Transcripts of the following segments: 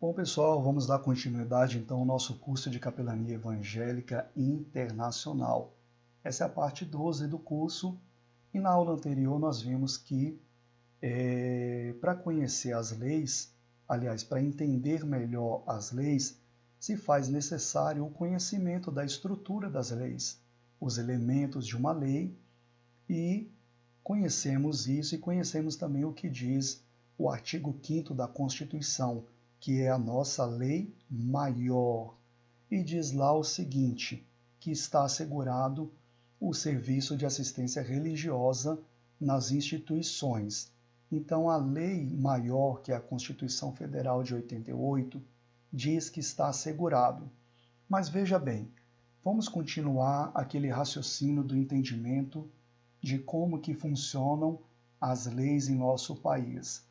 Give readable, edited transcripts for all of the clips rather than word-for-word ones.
Bom, pessoal, vamos dar continuidade então ao nosso curso de Capelania Evangélica Internacional. Essa é a parte 12 do curso e na aula anterior nós vimos que para conhecer as leis, aliás, para entender melhor as leis, se faz necessário o conhecimento da estrutura das leis, os elementos de uma lei, e conhecemos isso e conhecemos também o que diz o artigo 5º da Constituição, que é a nossa lei maior, e diz lá o seguinte, que está assegurado o serviço de assistência religiosa nas instituições. Então, a lei maior, que é a Constituição Federal de 88, diz que está assegurado. Mas veja bem, vamos continuar aquele raciocínio do entendimento de como que funcionam as leis em nosso país.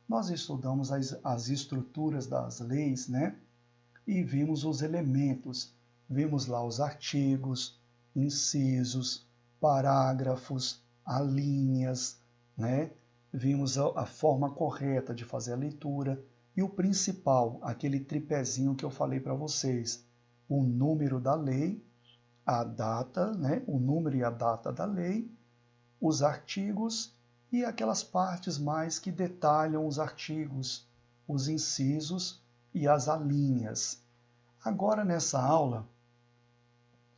Nós estudamos as estruturas das leis, né? E vimos os elementos. Vimos lá os artigos, incisos, parágrafos, alíneas, né? Vimos a forma correta de fazer a leitura e o principal, aquele tripézinho que eu falei para vocês, o número da lei, a data, né? O número e a data da lei, os artigos e aquelas partes mais que detalham os artigos, os incisos e as alíneas. Agora, nessa aula,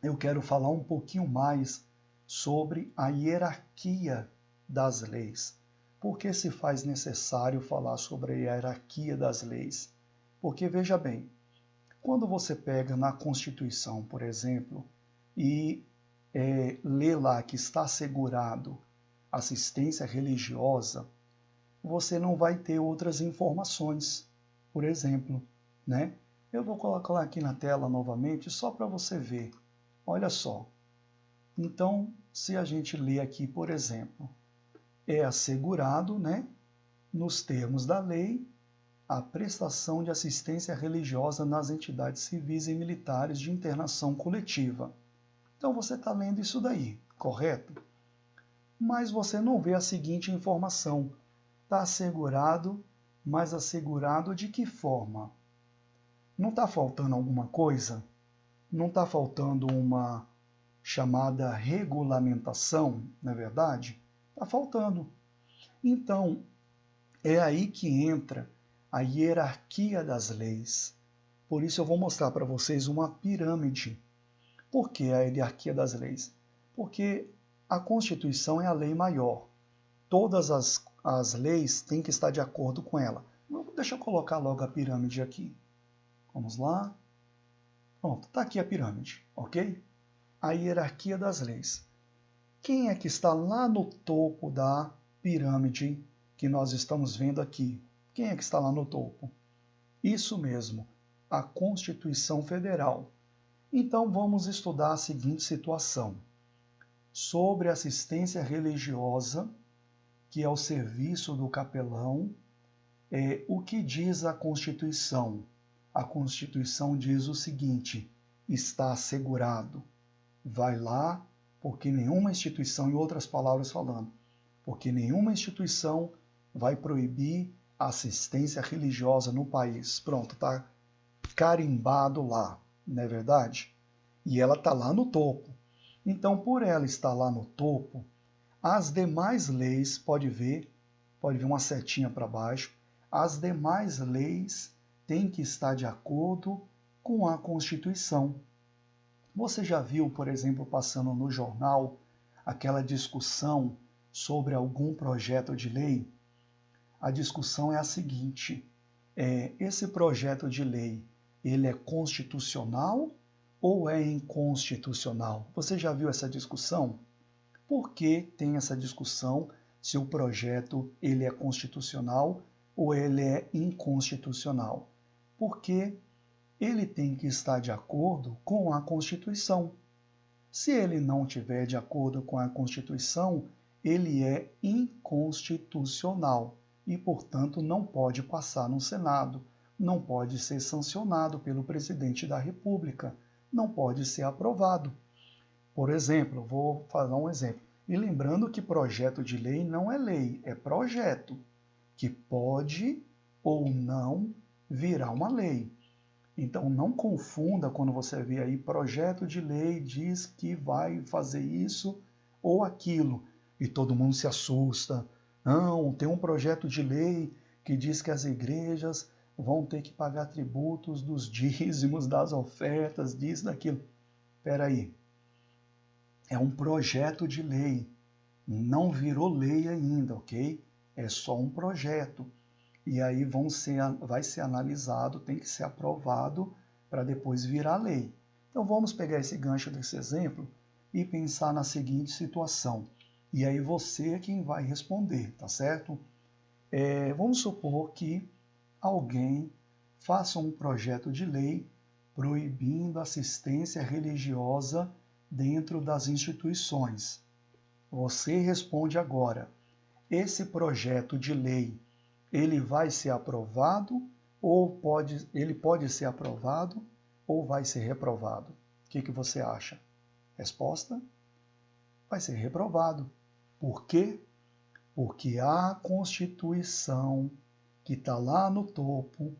eu quero falar um pouquinho mais sobre a hierarquia das leis. Por que se faz necessário falar sobre a hierarquia das leis? Porque, veja bem, quando você pega na Constituição, por exemplo, e lê lá que está assegurado assistência religiosa, você não vai ter outras informações. Por exemplo, né? Eu vou colocar aqui na tela novamente só para você ver. Olha só. Então, se a gente lê aqui, por exemplo, é assegurado, né, nos termos da lei, a prestação de assistência religiosa nas entidades civis e militares de internação coletiva. Então, você está lendo isso daí, correto? Mas você não vê a seguinte informação. Está assegurado, mas assegurado de que forma? Não está faltando alguma coisa? Não está faltando uma chamada regulamentação, não é verdade? Está faltando. Então, é aí que entra a hierarquia das leis. Por isso eu vou mostrar para vocês uma pirâmide. Por que a hierarquia das leis? Porque a Constituição é a lei maior. Todas as leis têm que estar de acordo com ela. Deixa eu colocar logo a pirâmide aqui. Vamos lá. Pronto, está aqui a pirâmide, ok? A hierarquia das leis. Quem é que está lá no topo da pirâmide que nós estamos vendo aqui? Quem é que está lá no topo? Isso mesmo, a Constituição Federal. Então vamos estudar a seguinte situação. Sobre assistência religiosa, que é o serviço do capelão, o que diz a Constituição? A Constituição diz o seguinte, está assegurado. Vai lá, porque nenhuma instituição, em outras palavras falando, porque nenhuma instituição vai proibir a assistência religiosa no país. Pronto, está carimbado lá, não é verdade? E ela está lá no topo. Então, por ela estar lá no topo, as demais leis, pode ver uma setinha para baixo, as demais leis têm que estar de acordo com a Constituição. Você já viu, por exemplo, passando no jornal, aquela discussão sobre algum projeto de lei? A discussão é a seguinte, esse projeto de lei, ele é constitucional ou é inconstitucional? Você já viu essa discussão? Por que tem essa discussão se o projeto ele é constitucional ou ele é inconstitucional? Porque ele tem que estar de acordo com a Constituição. Se ele não estiver de acordo com a Constituição, ele é inconstitucional e, portanto, não pode passar no Senado, não pode ser sancionado pelo presidente da República, não pode ser aprovado. Por exemplo, vou falar um exemplo. E lembrando que projeto de lei não é lei, é projeto, que pode ou não virar uma lei. Então não confunda quando você vê aí projeto de lei diz que vai fazer isso ou aquilo e todo mundo se assusta. Não, tem um projeto de lei que diz que as igrejas vão ter que pagar tributos dos dízimos, das ofertas, disso, daquilo. Espera aí. É um projeto de lei. Não virou lei ainda, ok? É só um projeto. E aí vai ser analisado, tem que ser aprovado para depois virar lei. Então vamos pegar esse gancho desse exemplo e pensar na seguinte situação. E aí você é quem vai responder, tá certo? Vamos supor que alguém faça um projeto de lei proibindo assistência religiosa dentro das instituições. Você responde agora. Esse projeto de lei, ele vai ser aprovado ou ele pode ser aprovado ou vai ser reprovado? O que você acha? Resposta: vai ser reprovado. Por quê? Porque a Constituição, que está lá no topo,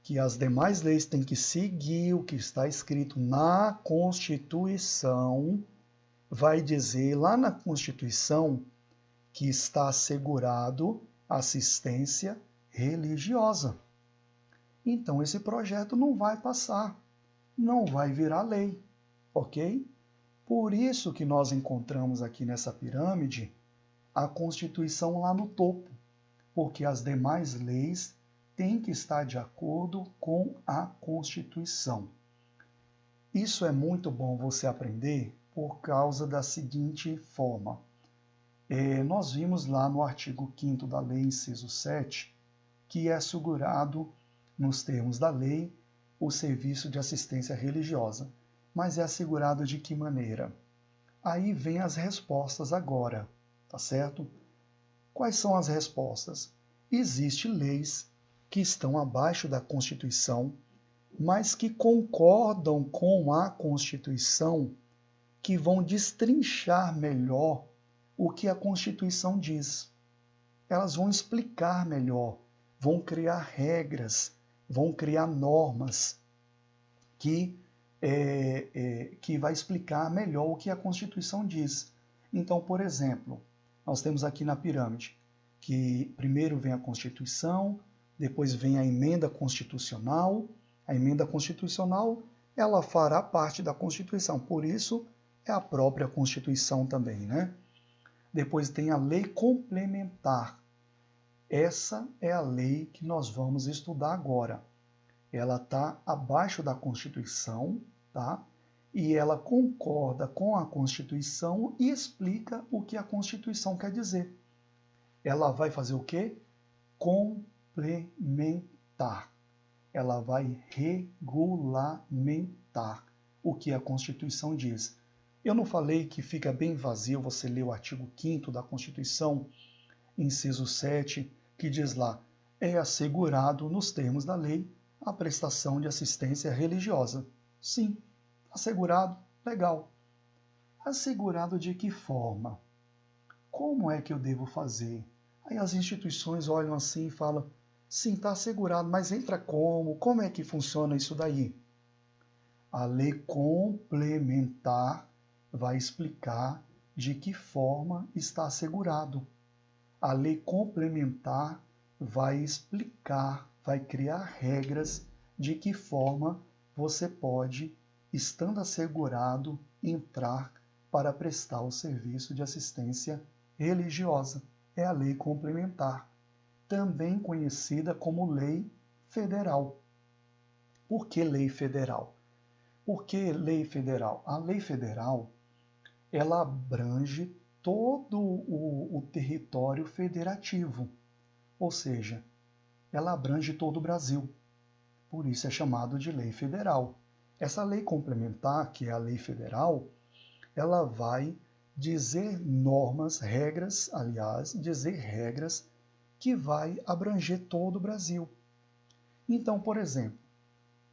que as demais leis têm que seguir o que está escrito na Constituição, vai dizer lá na Constituição que está assegurado assistência religiosa. Então esse projeto não vai passar, não vai virar lei, ok? Por isso que nós encontramos aqui nessa pirâmide a Constituição lá no topo, porque as demais leis têm que estar de acordo com a Constituição. Isso é muito bom você aprender por causa da seguinte forma. Nós vimos lá no artigo 5º da lei, inciso 7, que é assegurado, nos termos da lei, o serviço de assistência religiosa. Mas é assegurado de que maneira? Aí vem as respostas agora, tá certo? Quais são as respostas? Existem leis que estão abaixo da Constituição, mas que concordam com a Constituição, que vão destrinchar melhor o que a Constituição diz. Elas vão explicar melhor, vão criar regras, vão criar normas que vai explicar melhor o que a Constituição diz. Então, por exemplo, nós temos aqui na pirâmide que primeiro vem a Constituição, depois vem a emenda constitucional. A emenda constitucional, ela fará parte da Constituição, por isso é a própria Constituição também, né? Depois tem a lei complementar. Essa é a lei que nós vamos estudar agora. Ela está abaixo da Constituição, tá? E ela concorda com a Constituição e explica o que a Constituição quer dizer. Ela vai fazer o quê? Complementar. Ela vai regulamentar o que a Constituição diz. Eu não falei que fica bem vazio você ler o artigo 5º da Constituição, inciso 7, que diz lá, é assegurado nos termos da lei a prestação de assistência religiosa. Sim, assegurado, legal. Assegurado de que forma? Como é que eu devo fazer? Aí as instituições olham assim e falam, sim, está assegurado, mas entra como? Como é que funciona isso daí? A lei complementar vai explicar de que forma está assegurado. A lei complementar vai explicar, vai criar regras de que forma você pode, estando assegurado, entrar para prestar o serviço de assistência religiosa. É a lei complementar, também conhecida como lei federal. Por que lei federal? Por que lei federal? A lei federal, ela abrange todo o território federativo, ou seja, ela abrange todo o Brasil. Por isso é chamado de lei federal. Essa lei complementar, que é a lei federal, ela vai dizer normas, regras, aliás, dizer regras que vai abranger todo o Brasil. Então, por exemplo,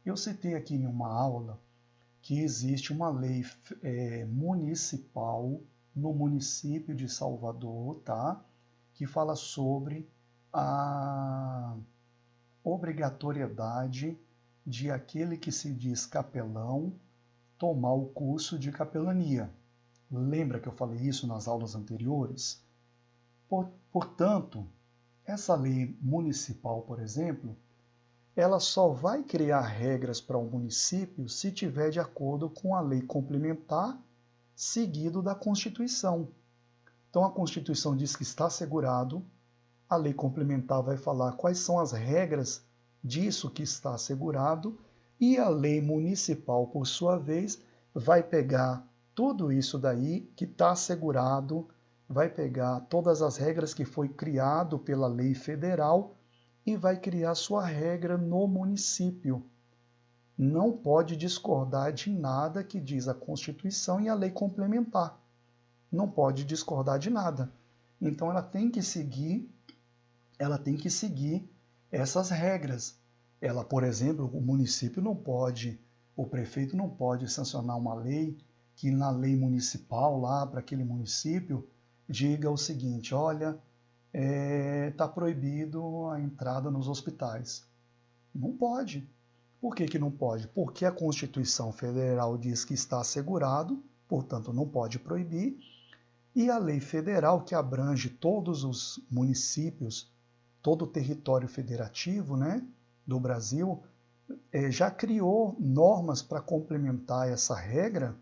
eu citei aqui em uma aula que existe uma lei municipal no município de Salvador, tá? Que fala sobre obrigatoriedade de aquele que se diz capelão tomar o curso de capelania. Lembra que eu falei isso nas aulas anteriores? Portanto, essa lei municipal, por exemplo, ela só vai criar regras para o município se tiver de acordo com a lei complementar seguido da Constituição. Então, a Constituição diz que está assegurado, a lei complementar vai falar quais são as regras disso que está assegurado, e a lei municipal, por sua vez, vai pegar tudo isso daí que está assegurado, vai pegar todas as regras que foi criado pela lei federal e vai criar sua regra no município. Não pode discordar de nada que diz a Constituição e a lei complementar. Não pode discordar de nada. Então ela tem que seguir essas regras. Ela, por exemplo, o município não pode, o prefeito não pode sancionar uma lei que na lei municipal, lá para aquele município, diga o seguinte: olha, está proibido a entrada nos hospitais. Não pode. Por que não pode? Porque a Constituição Federal diz que está assegurado, portanto não pode proibir, e a lei federal, que abrange todos os municípios, todo o território federativo, né, do Brasil, já criou normas para complementar essa regra,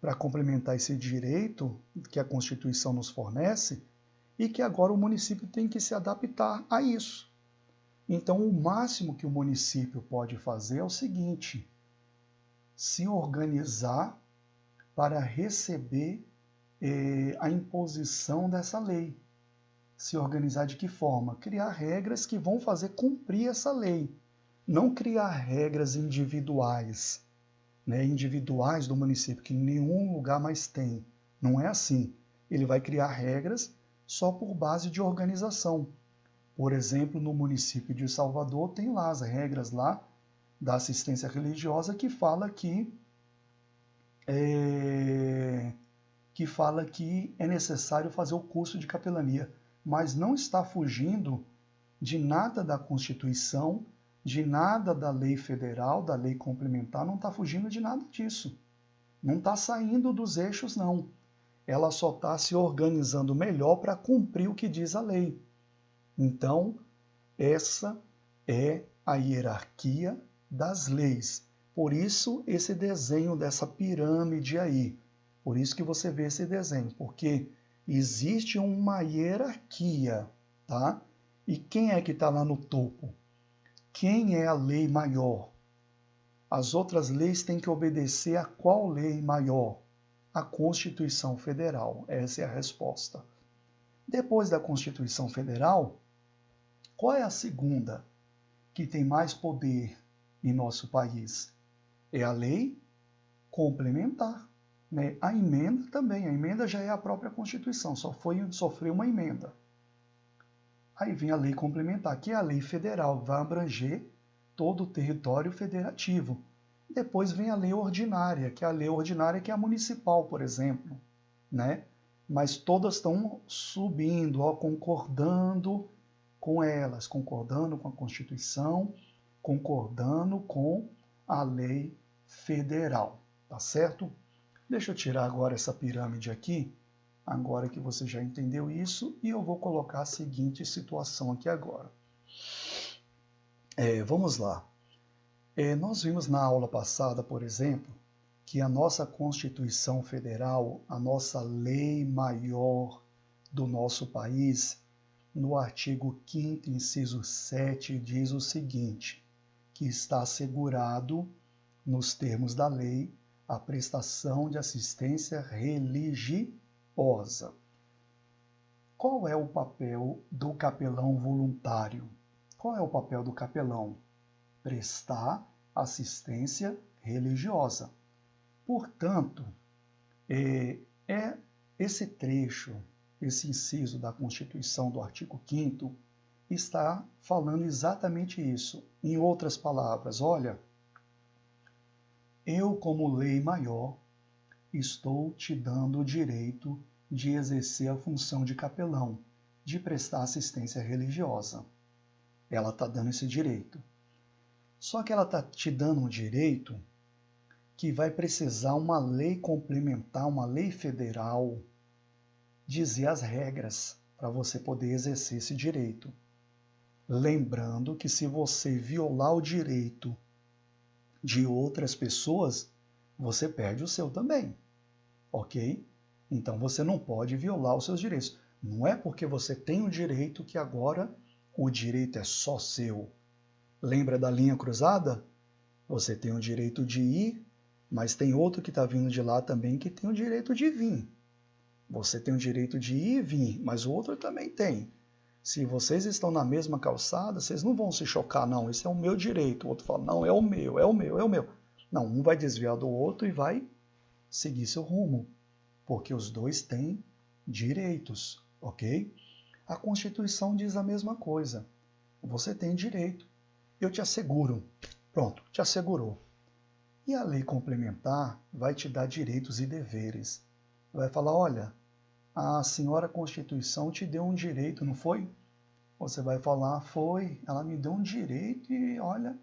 para complementar esse direito que a Constituição nos fornece, e que agora o município tem que se adaptar a isso. Então, o máximo que o município pode fazer é o seguinte: se organizar para receber a imposição dessa lei. Se organizar de que forma? Criar regras que vão fazer cumprir essa lei. Não criar regras individuais, né, individuais do município, que nenhum lugar mais tem. Não é assim. Ele vai criar regras só por base de organização. Por exemplo, no município de Salvador, tem lá as regras lá da assistência religiosa que fala que é necessário fazer o curso de capelania, mas não está fugindo de nada da Constituição, de nada da lei federal, da lei complementar, não está fugindo de nada disso. Não está saindo dos eixos, não. Ela só está se organizando melhor para cumprir o que diz a lei. Então, essa é a hierarquia das leis. Por isso, esse desenho dessa pirâmide aí. Por isso que você vê esse desenho, porque existe uma hierarquia, tá? E quem é que está lá no topo? Quem é a lei maior? As outras leis têm que obedecer a qual lei maior? A Constituição Federal. Essa é a resposta. Depois da Constituição Federal, qual é a segunda que tem mais poder em nosso país? É a lei complementar. Né? A emenda também. A emenda já é a própria Constituição, sofreu uma emenda. Aí vem a lei complementar, que é a lei federal, vai abranger todo o território federativo. Depois vem a lei ordinária, que é a municipal, por exemplo. Né? Mas todas estão subindo, concordando com elas, concordando com a Constituição, concordando com a lei federal, tá certo? Deixa eu tirar agora essa pirâmide aqui, agora que você já entendeu isso, e eu vou colocar a seguinte situação aqui agora. Vamos lá. Nós vimos na aula passada, por exemplo, que a nossa Constituição Federal, a nossa lei maior do nosso país, no artigo 5º, inciso 7, diz o seguinte, que está assegurado, nos termos da lei, a prestação de assistência religiosa. Qual é o papel do capelão voluntário? Qual é o papel do capelão? Prestar assistência religiosa. Portanto, esse trecho, esse inciso da Constituição do artigo 5º, está falando exatamente isso. Em outras palavras, olha, eu, como lei maior, estou te dando o direito de exercer a função de capelão, de prestar assistência religiosa. Ela está dando esse direito. Só que ela está te dando um direito que vai precisar uma lei complementar, uma lei federal, dizer as regras para você poder exercer esse direito. Lembrando que se você violar o direito de outras pessoas, você perde o seu também, ok? Então você não pode violar os seus direitos. Não é porque você tem um direito que agora o direito é só seu. Lembra da linha cruzada? Você tem o direito de ir, mas tem outro que está vindo de lá também que tem o direito de vir. Você tem o direito de ir e vir, mas o outro também tem. Se vocês estão na mesma calçada, vocês não vão se chocar, não. Esse é o meu direito. O outro fala, não, é o meu, é o meu, é o meu. Não, um vai desviar do outro e vai seguir seu rumo, porque os dois têm direitos, ok? A Constituição diz a mesma coisa. Você tem direito. Eu te asseguro. Pronto, te assegurou. E a lei complementar vai te dar direitos e deveres. Vai falar, olha, a senhora Constituição te deu um direito, não foi? Você vai falar, foi, ela me deu um direito e, olha,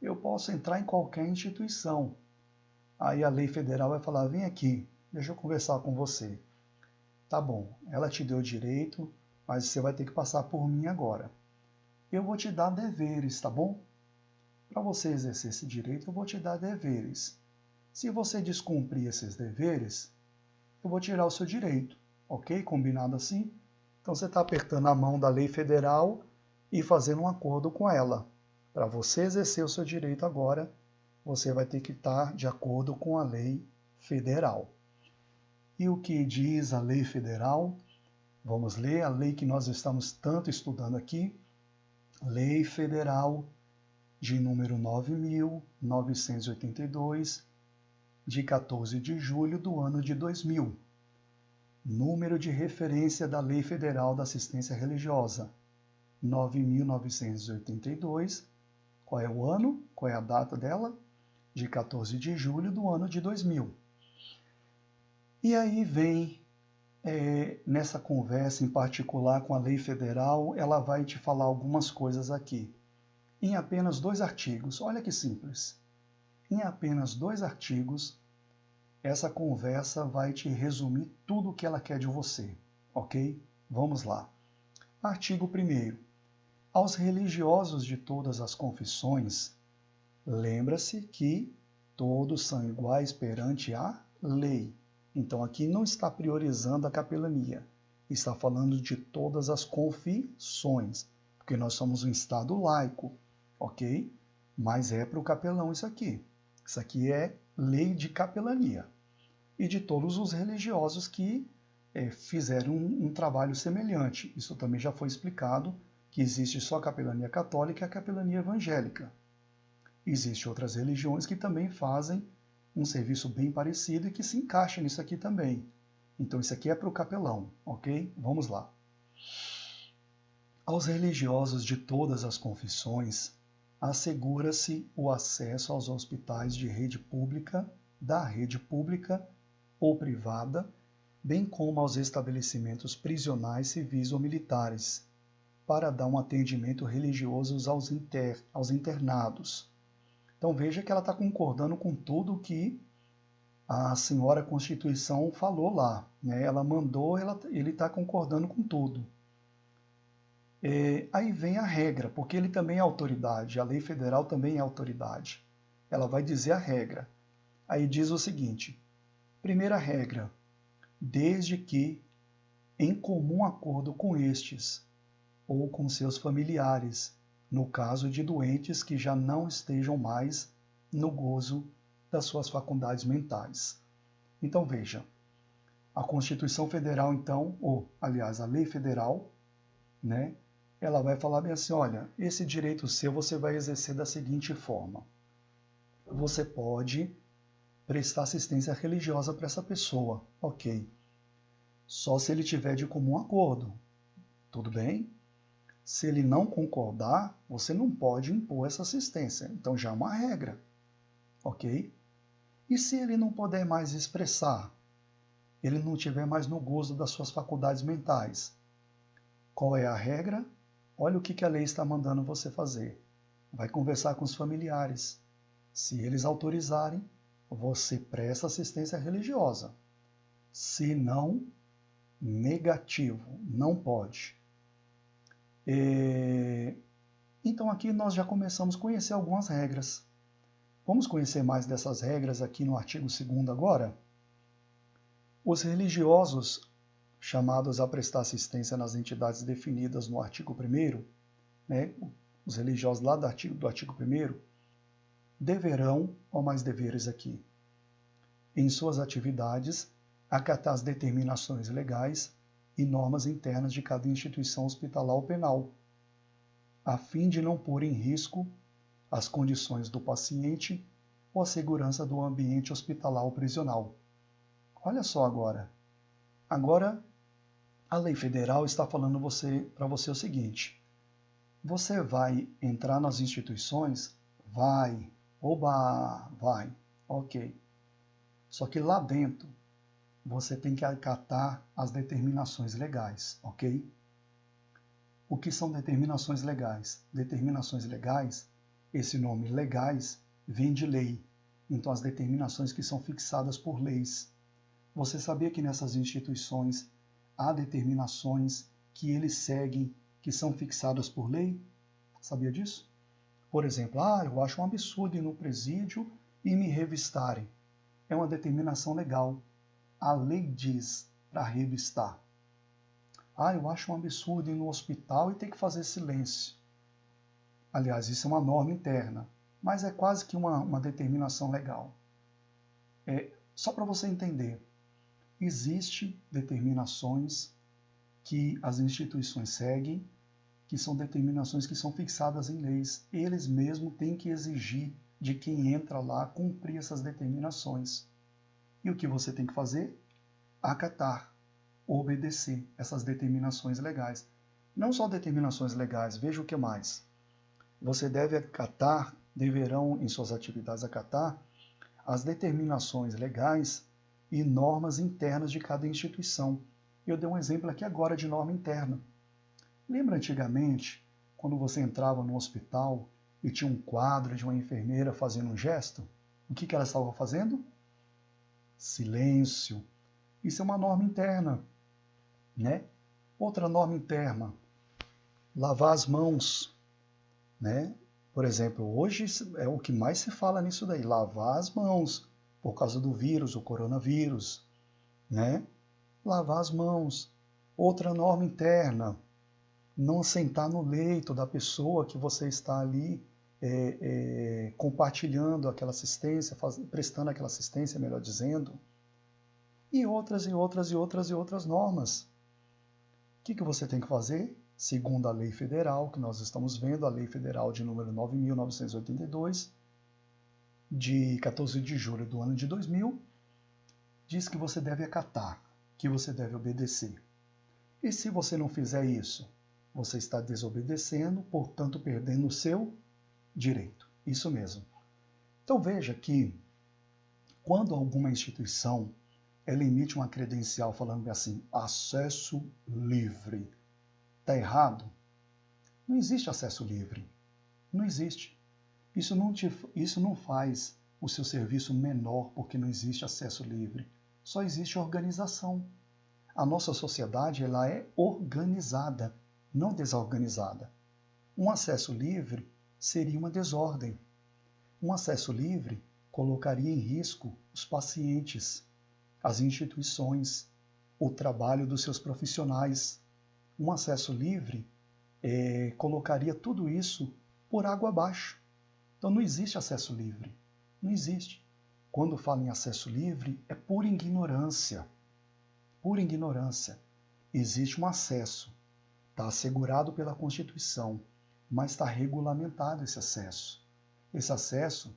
eu posso entrar em qualquer instituição. Aí a lei federal vai falar, vem aqui, deixa eu conversar com você. Tá bom, ela te deu direito, mas você vai ter que passar por mim agora. Eu vou te dar deveres, tá bom? Para você exercer esse direito, eu vou te dar deveres. Se você descumprir esses deveres, eu vou tirar o seu direito, ok? Combinado assim? Então você está apertando a mão da lei federal e fazendo um acordo com ela. Para você exercer o seu direito agora, você vai ter que estar de acordo com a lei federal. E o que diz a lei federal? Vamos ler a lei que nós estamos tanto estudando aqui. Lei Federal de número 9.982, de 14 de julho do ano de 2000. Número de referência da Lei Federal da Assistência Religiosa, 9.982. Qual é o ano? Qual é a data dela? De 14 de julho do ano de 2000. E aí vem, nessa conversa em particular com a Lei Federal, ela vai te falar algumas coisas aqui. Em apenas 2 artigos, olha que simples. Em apenas 2 artigos, essa conversa vai te resumir tudo o que ela quer de você, ok? Vamos lá. Artigo 1º. Aos religiosos de todas as confissões, lembra-se que todos são iguais perante a lei. Então aqui não está priorizando a capelania, está falando de todas as confissões, porque nós somos um Estado laico, ok? Mas é para o capelão isso aqui. Isso aqui é lei de capelania. E de todos os religiosos que fizeram um trabalho semelhante. Isso também já foi explicado, que existe só a capelania católica e a capelania evangélica. Existem outras religiões que também fazem um serviço bem parecido e que se encaixa nisso aqui também. Então isso aqui é para o capelão, ok? Vamos lá. Aos religiosos de todas as confissões, assegura-se o acesso aos hospitais de rede pública, da rede pública ou privada, bem como aos estabelecimentos prisionais civis ou militares, para dar um atendimento religioso aos internados. Então veja que ela está concordando com tudo que a senhora Constituição falou lá, né? Ela mandou, ele está concordando com tudo. Aí vem a regra, porque ele também é autoridade, a lei federal também é autoridade. Ela vai dizer a regra. Aí diz o seguinte, primeira regra, desde que, em comum acordo com estes, ou com seus familiares, no caso de doentes que já não estejam mais no gozo das suas faculdades mentais. Então veja, a Constituição Federal então, ou aliás a Lei Federal, né, ela vai falar bem assim, olha, esse direito seu você vai exercer da seguinte forma. Você pode prestar assistência religiosa para essa pessoa, ok. Só se ele tiver de comum acordo, tudo bem? Se ele não concordar, você não pode impor essa assistência. Então já é uma regra, ok? E se ele não puder mais expressar, ele não estiver mais no gozo das suas faculdades mentais, qual é a regra? olha o que a lei está mandando você fazer. Vai conversar com os familiares. Se eles autorizarem, você presta assistência religiosa. Se não, negativo, não pode. Então aqui nós já começamos a conhecer algumas regras. Vamos conhecer mais dessas regras aqui no artigo 2º agora? Os religiosos chamados a prestar assistência nas entidades definidas no artigo 1º, né, os religiosos lá do artigo 1º, deverão, ou mais deveres aqui, em suas atividades, acatar as determinações legais e normas internas de cada instituição hospitalar ou penal, a fim de não pôr em risco as condições do paciente ou a segurança do ambiente hospitalar ou prisional. Olha só agora. Agora, a lei federal está falando para você o seguinte. Você vai entrar nas instituições? Vai. Oba, vai. Ok. Só que lá dentro, você tem que acatar as determinações legais, ok? O que são determinações legais? Determinações legais, esse nome legais, vem de lei. Então, as determinações que são fixadas por leis. Você sabia que nessas instituições há determinações que eles seguem, que são fixadas por lei? Sabia disso? Por exemplo, eu acho um absurdo ir no presídio e me revistarem. É uma determinação legal. A lei diz para revistar. Eu acho um absurdo ir no hospital e ter que fazer silêncio. Aliás, isso é uma norma interna, mas é quase que uma determinação legal. Só para você entender, existem determinações que as instituições seguem, que são determinações que são fixadas em leis. Eles mesmos têm que exigir de quem entra lá cumprir essas determinações. E o que você tem que fazer? Acatar, obedecer essas determinações legais. Não só determinações legais, veja o que mais. Você deve acatar, deverão em suas atividades acatar, as determinações legais e normas internas de cada instituição. Eu dei um exemplo aqui agora de norma interna. Lembra antigamente, quando você entrava no hospital e tinha um quadro de uma enfermeira fazendo um gesto? O que ela estava fazendo? Silêncio. Isso é uma norma interna, né? Outra norma interna, lavar as mãos, né? Por exemplo, hoje é o que mais se fala nisso daí, lavar as mãos, por causa do vírus, o coronavírus, né? Lavar as mãos. Outra norma interna, não sentar no leito da pessoa que você está ali compartilhando aquela assistência, prestando aquela assistência, melhor dizendo. E outras normas. O que você tem que fazer? Segundo a lei federal, que nós estamos vendo, a lei federal de número 9.982, de 14 de julho do ano de 2000, diz que você deve acatar, que você deve obedecer. E se você não fizer isso, você está desobedecendo, portanto perdendo o seu direito. Isso mesmo. Então veja que quando alguma instituição ela emite uma credencial falando assim, acesso livre, está errado? Não existe acesso livre. Não existe. Isso não faz o seu serviço menor porque não existe acesso livre. Só existe organização. A nossa sociedade ela é organizada, não desorganizada. Um acesso livre seria uma desordem. Um acesso livre colocaria em risco os pacientes, as instituições, o trabalho dos seus profissionais. Um acesso livre colocaria tudo isso por água abaixo. Então não existe acesso livre. Não existe. Quando falo em acesso livre, é pura ignorância. Pura ignorância. Existe um acesso. Está assegurado pela Constituição, mas está regulamentado esse acesso. Esse acesso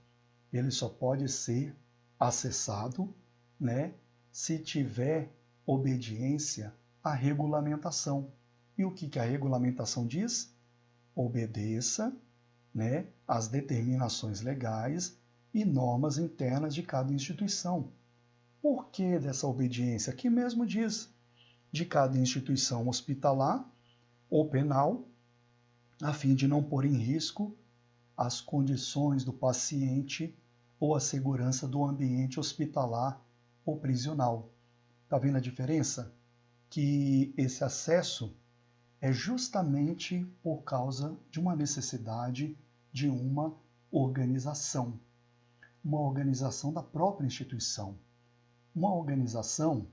ele só pode ser acessado, né, se tiver obediência à regulamentação. E o que a regulamentação diz? Obedeça, né, às determinações legais e normas internas de cada instituição. Por que dessa obediência? Aqui mesmo diz, de cada instituição hospitalar ou penal, a fim de não pôr em risco as condições do paciente ou a segurança do ambiente hospitalar ou prisional. Está vendo a diferença? Que esse acesso é justamente por causa de uma necessidade de uma organização da própria instituição, uma organização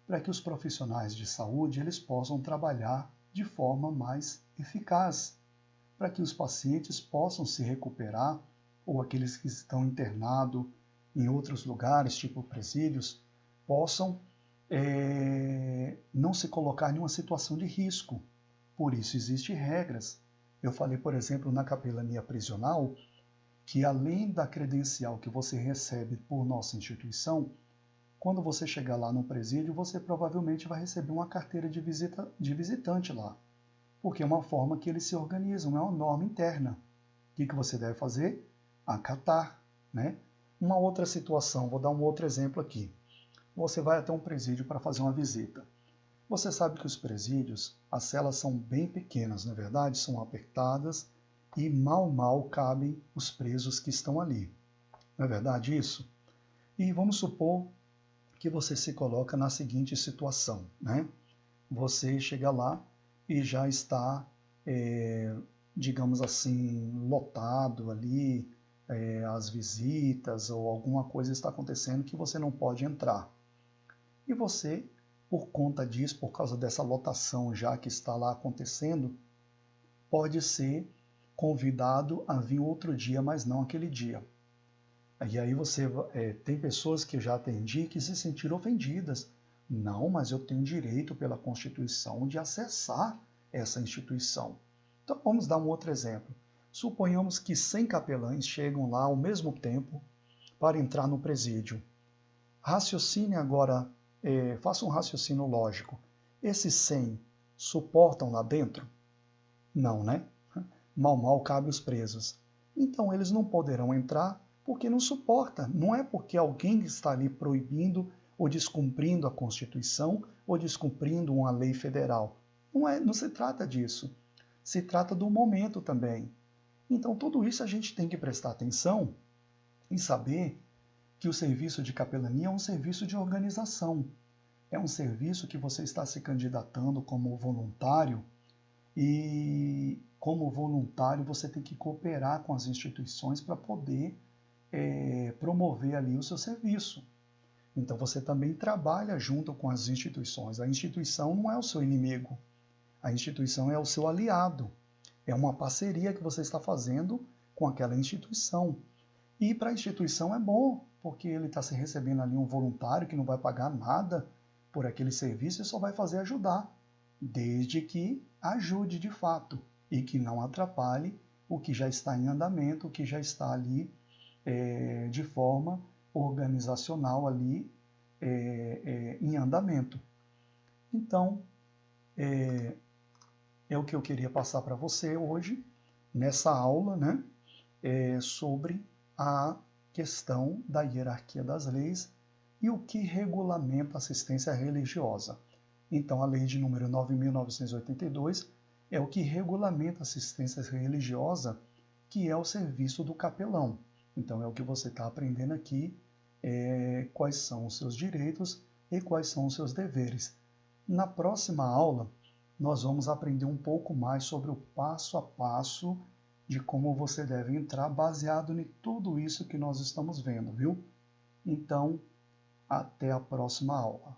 para que os profissionais de saúde eles possam trabalhar de forma mais eficaz, para que os pacientes possam se recuperar ou aqueles que estão internados em outros lugares, tipo presídios, possam não se colocar em uma situação de risco. Por isso existem regras. Eu falei, por exemplo, na capelania prisional, que além da credencial que você recebe por nossa instituição, quando você chegar lá no presídio, você provavelmente vai receber uma carteira de visitante lá, porque é uma forma que eles se organizam, é uma norma interna. O que você deve fazer? Acatar, né? Uma outra situação, vou dar um outro exemplo aqui. Você vai até um presídio para fazer uma visita. Você sabe que os presídios, as celas são bem pequenas, não é verdade? São apertadas e mal cabem os presos que estão ali. Não é verdade isso? E vamos supor que você se coloca na seguinte situação, né? Você chega lá e já está, digamos assim, lotado ali, as visitas ou alguma coisa está acontecendo que você não pode entrar. E você, por conta disso, por causa dessa lotação já que está lá acontecendo, pode ser convidado a vir outro dia, mas não aquele dia. E aí você tem pessoas que já atendi que se sentiram ofendidas. Não, mas eu tenho direito pela Constituição de acessar essa instituição. Então vamos dar um outro exemplo. Suponhamos que 100 capelães chegam lá ao mesmo tempo para entrar no presídio. Raciocine agora, faça um raciocínio lógico. Esses 100 suportam lá dentro? Não, né? Mal cabe os presos. Então eles não poderão entrar porque não suporta. Não é porque alguém está ali proibindo ou descumprindo a Constituição ou descumprindo uma lei federal. Não se trata disso. Se trata do momento também. Então tudo isso a gente tem que prestar atenção e saber que o serviço de capelania é um serviço de organização. É um serviço que você está se candidatando como voluntário e como voluntário você tem que cooperar com as instituições para poder promover ali o seu serviço. Então você também trabalha junto com as instituições. A instituição não é o seu inimigo. A instituição é o seu aliado. É uma parceria que você está fazendo com aquela instituição. E para a instituição é bom, porque ele está se recebendo ali um voluntário que não vai pagar nada por aquele serviço e só vai fazer ajudar, desde que ajude de fato e que não atrapalhe o que já está em andamento, o que já está ali de forma organizacional ali em andamento. Então, é o que eu queria passar para você hoje, nessa aula, né, sobre a questão da hierarquia das leis e o que regulamenta a assistência religiosa. Então, a lei de número 9.982 é o que regulamenta a assistência religiosa, que é o serviço do capelão. Então, é o que você está aprendendo aqui, quais são os seus direitos e quais são os seus deveres. Na próxima aula, nós vamos aprender um pouco mais sobre o passo a passo de como você deve entrar, baseado em tudo isso que nós estamos vendo, viu? Então, até a próxima aula.